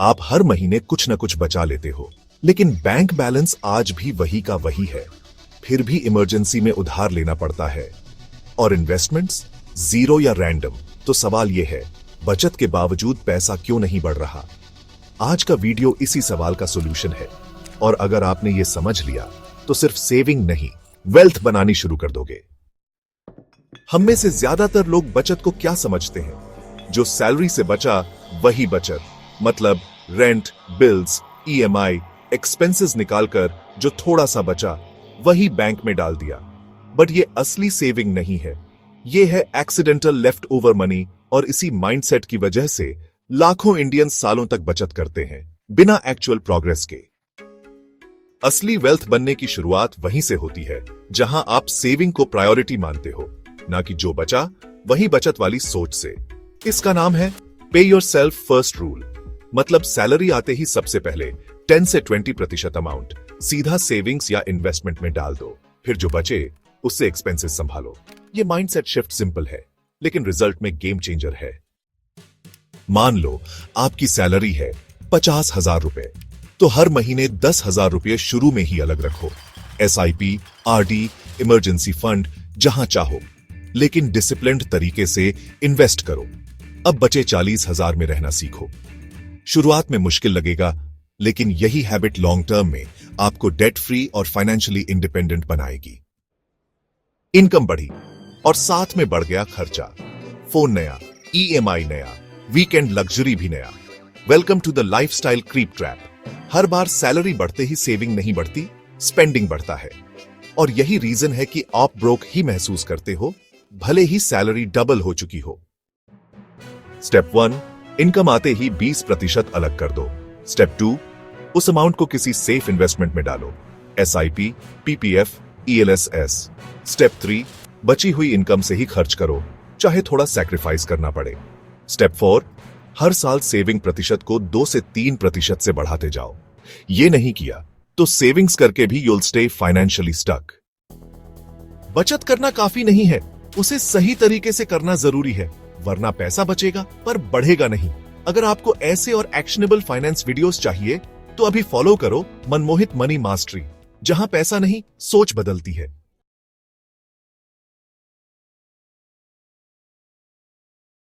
आप हर महीने कुछ न कुछ बचा लेते हो, लेकिन बैंक बैलेंस आज भी वही का वही है। फिर भी इमरजेंसी में उधार लेना पड़ता है। और इन्वेस्टमेंट्स जीरो या रैंडम। तो सवाल यह है, बचत के बावजूद पैसा क्यों नहीं बढ़ रहा? आज का वीडियो इसी सवाल का सॉल्यूशन है। और अगर आपने यह समझ लिया तो सिर्फ सेविंग नहीं, वेल्थ बनानी शुरू कर दोगे। हम में से ज्यादातर लोग बचत को क्या समझते हैं? जो सैलरी से बचा वही बचत, मतलब रेंट, बिल्स, ईएमआई, एक्सपेंसेस निकालकर जो थोड़ा सा बचा वही बैंक में डाल दिया। बट ये असली सेविंग नहीं है, ये है एक्सीडेंटल लेफ्ट ओवर मनी। और इसी माइंडसेट की वजह से लाखों इंडियन सालों तक बचत करते हैं बिना एक्चुअल प्रोग्रेस के। असली वेल्थ बनने की शुरुआत वहीं से होती है जहां आप सेविंग को प्रायोरिटी मानते हो, ना कि जो बचा वही बचत वाली सोच से। इसका नाम है पे योरसेल्फ फर्स्ट रूल। मतलब सैलरी आते ही सबसे पहले 10 से 20% अमाउंट सीधा सेविंग्स या इन्वेस्टमेंट में डाल दो, फिर जो बचे उससे एक्सपेंसेस संभालो। ये माइंडसेट शिफ्ट सिंपल है, लेकिन रिजल्ट में गेम चेंजर है। मान लो आपकी सैलरी है 50,000 रुपए, तो हर महीने 10,000 रुपए शुरू में ही अलग रखो। एसआईपी, आरडी, इमरजेंसी फंड, जहां चाहो, लेकिन डिसिप्लिन्ड तरीके से इन्वेस्ट करो। अब बचे 40,000 में रहना सीखो। शुरुआत में मुश्किल लगेगा, लेकिन यही हैबिट लॉन्ग टर्म में आपको डेट फ्री और फाइनेंशियली इंडिपेंडेंट बनाएगी। इनकम बढ़ी और साथ में बढ़ गया खर्चा। फोन नया, ईएमआई नया, वीकेंड लग्जरी भी नया। Welcome to the lifestyle creep trap. हर बार सैलरी बढ़ते ही सेविंग नहीं बढ़ती, स्पेंडिंग बढ़ता है। और यही रीजन है कि आप ब्रोक ही महसूस करते हो, भले ही सैलरी डबल हो चुकी हो। स्टेप 1, इनकम आते ही 20% अलग कर दो। स्टेप 2, उस अमाउंट को किसी सेफ इन्वेस्टमेंट में डालो, एसआईपी, पीपीएफ, ईएलएसएस। स्टेप 3, बची हुई इनकम से ही खर्च करो, चाहे थोड़ा सैक्रिफाइस करना पड़े। स्टेप 4, हर साल सेविंग प्रतिशत को 2 से 3% से बढ़ाते जाओ। ये नहीं किया तो सेविंग्स करके भी यूल स्टे फाइनेंशियली स्टक। बचत करना काफी नहीं है, उसे सही तरीके से करना जरूरी है, वरना पैसा बचेगा पर बढ़ेगा नहीं। अगर आपको ऐसे और एक्शनेबल फाइनेंस वीडियोस चाहिए तो अभी फॉलो करो मनमोहित मनी मास्टरी, जहां पैसा नहीं सोच बदलती है।